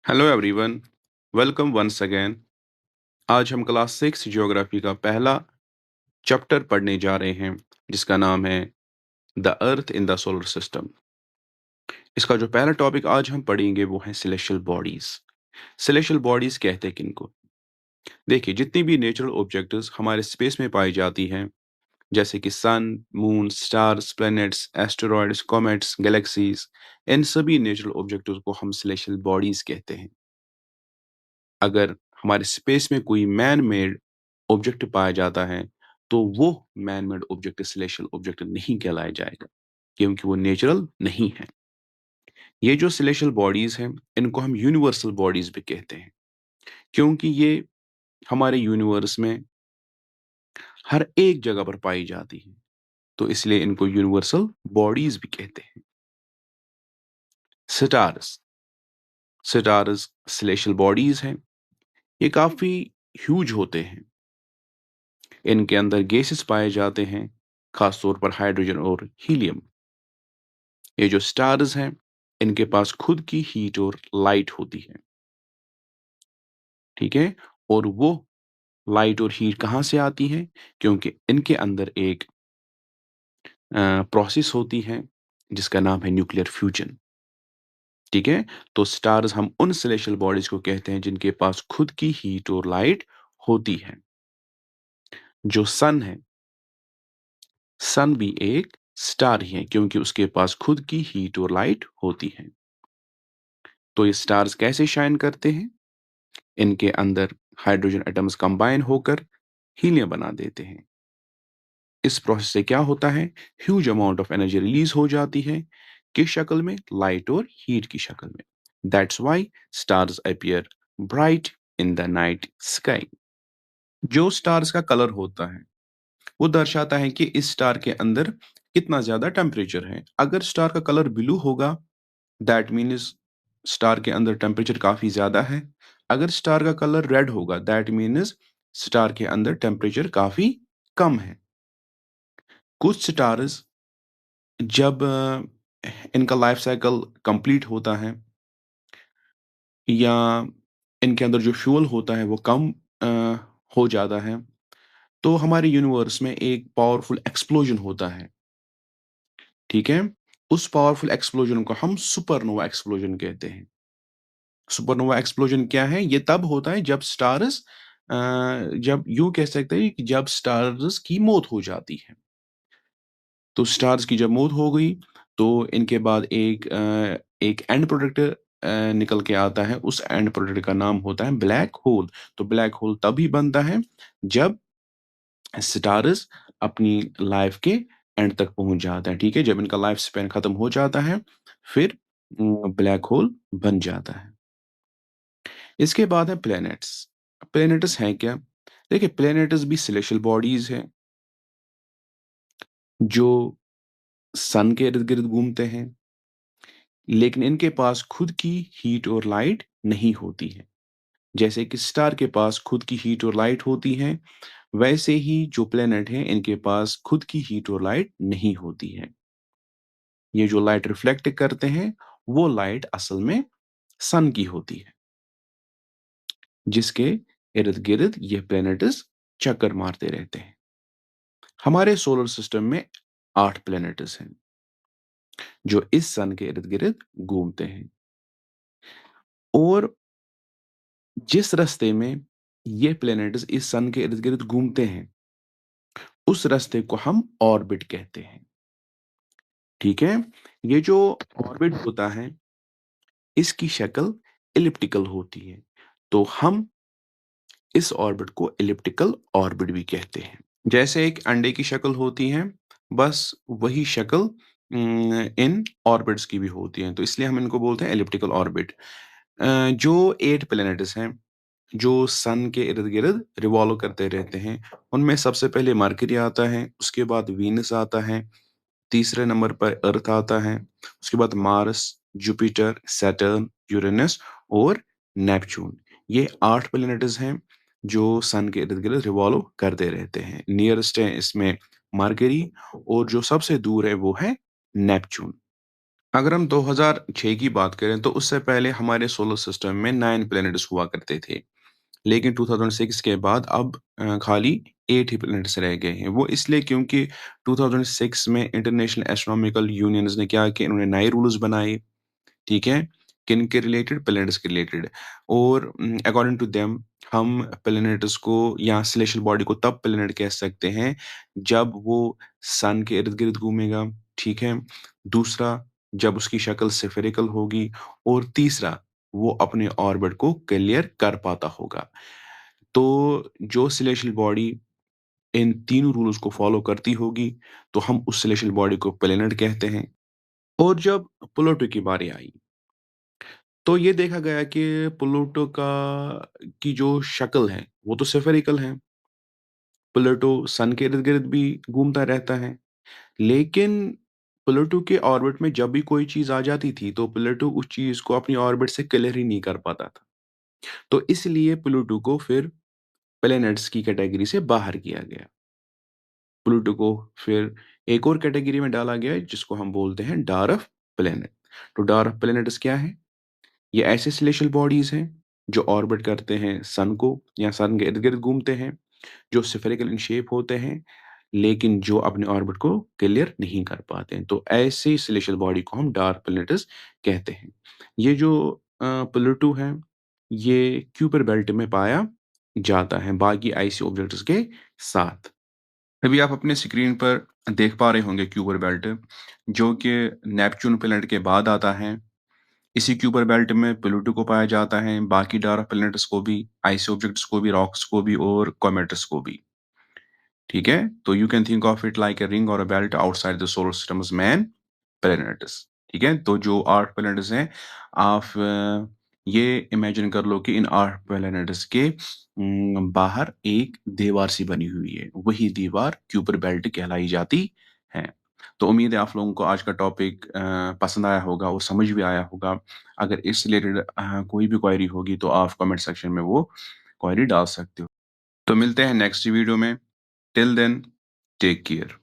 Hello everyone, welcome once again. आज हम class 6 geography का पहला चैप्टर पढ़ने जा रहे हैं जिसका नाम है the earth in the solar system. इसका जो पहला टॉपिक आज हम पढ़ेंगे वो है सेलेस्टियल बॉडीज। सेलेस्टियल बॉडीज कहते हैं किनको? देखिए, जितनी भी नेचुरल ऑब्जेक्ट्स हमारे स्पेस में पाई जाती हैं, जैसे कि sun, moon, stars, planets, asteroids, comets, galaxies, इन सभी नेचुरल ऑब्जेक्ट्स को हम सेलेस्टियल बॉडीज कहते हैं। अगर हमारे स्पेस में कोई मैन मेड ऑब्जेक्ट पाया जाता है तो वो man made object celestial object नहीं कहलाया जाएगा, क्योंकि वो नेचुरल नहीं है। ये जो सेलेस्टियल बॉडीज हैं इनको हम यूनिवर्सल बॉडीज भी कहते हैं, क्योंकि ये हमारे यूनिवर्स में हर एक जगह पर पाई जाती है, तो इसलिए इनको यूनिवर्सल बॉडीज भी कहते हैं। स्टार्स स्टार्स सेलेस्टियल बॉडीज हैं। ये काफी ह्यूज होते हैं। इनके अंदर गैसेस पाए जाते हैं, खासतौर पर हाइड्रोजन और हीलियम। ये जो स्टार्स हैं इनके पास खुद की हीट और लाइट होती है, ठीक है। और वो लाइट और हीट कहाँ से आती है? क्योंकि इनके अंदर एक प्रोसेस होती है जिसका नाम है न्यूक्लियर फ्यूजन, ठीक है। तो स्टार्स हम उन सेलेस्टियल बॉडीज को कहते हैं जिनके पास खुद की हीट और लाइट होती है। जो सन है, सन भी एक स्टार ही है, क्योंकि उसके पास खुद की हीट और लाइट होती है। तो ये स्टार्स कैसे शाइन करते हैं? इनके अंदर हाइड्रोजन एटम्स कंबाइन होकर हीलियम बना देते हैं। इस प्रोसेस से क्या होता है? Huge amount of energy release हो जाती है। किस शक्ल में? लाइट और हीट की शक्ल में। That's why stars appear bright in the night sky. जो स्टार्स का कलर होता है वो दर्शाता है कि इस स्टार के अंदर कितना ज्यादा टेम्परेचर है। अगर स्टार का कलर ब्लू होगा, दैट मीन्स स्टार के अंदर टेम्परेचर काफी ज्यादा है। अगर स्टार का कलर रेड होगा, दैट मीन्स स्टार के अंदर टेम्परेचर काफी कम है। कुछ स्टार्स जब इनका लाइफ साइकिल कंप्लीट होता है या इनके अंदर जो फ्यूल होता है वो कम अ, हो जाता है, तो हमारे यूनिवर्स में एक पावरफुल एक्सप्लोजन होता है, ठीक है। उस पावरफुल एक्सप्लोजन को हम सुपरनोवा एक्सप्लोजन कहते हैं। सुपरनोवा एक्सप्लोजन क्या है? ये तब होता है जब स्टार्स जब यूं कह सकते हैं कि जब स्टार्स की मौत हो जाती है। तो स्टार्स की जब मौत हो गई तो इनके बाद एक एंड प्रोडक्ट निकल के आता है। उस एंड प्रोडक्ट का नाम होता है ब्लैक होल। तो ब्लैक होल तभी बनता है जब स्टार्स अपनी लाइफ के एंड तक पहुंच जाता है, ठीक है। जब इनका लाइफ स्पैन खत्म हो जाता है फिर ब्लैक होल बन जाता है। इसके बाद है प्लैनेट्स। प्लैनेट्स हैं क्या? देखिए, प्लैनेट्स भी सिलेक्शल बॉडीज हैं जो सन के इर्द गिर्द घूमते हैं, लेकिन इनके पास खुद की हीट और लाइट नहीं होती है। जैसे कि स्टार के पास खुद की हीट और लाइट होती है, वैसे ही जो प्लेनेट हैं इनके पास खुद की हीट और लाइट नहीं होती है। ये जो लाइट रिफ्लेक्ट करते हैं वो लाइट असल में सन की होती है, जिसके इर्द गिर्द ये प्लेनेट्स चक्कर मारते रहते हैं। हमारे सोलर सिस्टम में 8 प्लेनेट्स हैं जो इस सन के इर्द गिर्द घूमते हैं। और जिस रास्ते में ये प्लेनेट्स इस सन के इर्द गिर्द घूमते हैं उस रास्ते को हम ऑर्बिट कहते हैं, ठीक है। ये जो ऑर्बिट होता है इसकी शक्ल एलिप्टिकल होती है, तो हम इस ऑर्बिट को एलिप्टिकल ऑर्बिट भी कहते हैं। जैसे एक अंडे की शक्ल होती है, बस वही शक्ल इन ऑर्बिट्स की भी होती है, तो इसलिए हम इनको बोलते हैं एलिप्टिकल ऑर्बिट। जो 8 प्लैनेट्स हैं जो सन के इर्द-गिर्द रिवॉल्व करते रहते हैं, उनमें सबसे पहले मरकरी आता है, उसके बाद वीनस आता है, तीसरे नंबर पर अर्थ आता है, उसके बाद मार्स, जुपिटर, सैटर्न, यूरेनस और नेपच्यून। ये 8 प्लैनेट्स हैं जो सन के इर्द-गिर्द रिवॉल्व करते रहते हैं। नियरेस्ट है इसमें मरकरी और जो सबसे दूर है वो है नेपच्यून। अगर हम 2006 की बात करें तो उससे पहले हमारे सोलर सिस्टम में 9 प्लैनेट्स हुआ करते थे। लेकिन 2006 के बाद अब खाली 8 ही प्लैनेट्स रह गए हैं। वो इसलिए क्योंकि 2006 में इंटरनेशनल एस्ट्रोनॉमिकल यूनियंस ने क्या कि इन्होंने नए रूल्स बनाए, ठीक है? किनके रिलेटेड? प्लैनेट्स के रिलेटेड और अकॉर्डिंग टू देम हम प्लैनेट्स को या सेलेस्टियल बॉडी को तब प्लैनेट कह सकते हैं जब वो सन के इर्द-गिर्द घूमेगा, ठीक है? दूसरा, जब उसकी शक्ल स्फेरिकल होगी और तीसरा, वो अपने ऑर्बिट को क्लियर कर पाता होगा। तो जो सेलेस्टियल बॉडी इन तीनों रूल्स को फॉलो करती होगी, तो हम उस सेलेस्टियल बॉडी को प्लैनेट कहते हैं। और जब प्लूटो की बारी आई तो ये देखा गया कि प्लूटो की जो शक्ल है, वो तो स्फेरिकल है। प्लूटो सन के इर्द-गिर्द भी घूमता रहता है। लेकिन प्लूटो के ऑर्बिट में जब भी कोई चीज़ आ जाती थी, तो प्लूटो उस चीज़ को अपनी ऑर्बिट से क्लियर ही नहीं कर पाता था। तो इसलिए प्लूटो को फिर प्लैनेट्स की कैटेगरी से बाहर किया गया। प्लूटो को फिर एक और कैटेगरी में डाला गया, जिसको हम बोलते हैं डार्क प्लैनेट। तो डार्क प्लैनेट्स क्या हैं? ये ऐसे सेलेस्टियल बॉडीज़ हैं, जो ऑर्बिट करते हैं सन को या सन के इर्द-गिर्द घूमते हैं, जो स्फेरिकल इन शेप होते हैं, लेकिन जो अपने ऑर्बिट को क्लियर नहीं कर पाते हैं। तो ऐसे सेलेस्टियल बॉडी को हम डार्क प्लैनेट्स कहते हैं। ये जो प्लूटो है, ये क्यूपर बेल्ट में पाया जाता है, बाकी आइसी ऑब्जेक्ट्स के साथ। अभी आप अपने स्क्रीन पर देख पा रहे होंगे क्यूपर बेल्ट, जो कि नेपच्यून प्लैनेट के बाद आता है। इसी क्यूपर बेल्ट में प्लूटो को पाया जाता है, बाकी डार्क प्लैनेट्स को भी, आइसी ऑब्जेक्ट्स को भी, रॉक्स को भी और कॉमेट्स को भी, ठीक है? तो you can think of it like a ring और a belt outside the solar systems main planets, ठीक है? तो जो 8 प्लैनेट्स हैं, आप ये इमेजिन कर लो कि इन 8 प्लैनेट्स के बाहर एक दीवार सी बनी हुई है। वही दीवार क्यूपर बेल्ट कहलाई जाती है। तो उम्मीद है आप लोगों को आज का टॉपिक पसंद आया होगा और समझ भी आया होगा। अगर इस रिलेटेड कोई भी क्वेरी होगी तो आप कमेंट सेक्शन में वो क्वेरी डाल सकते हो। तो मिलते हैं नेक्स्ट वीडियो में। Till then take care.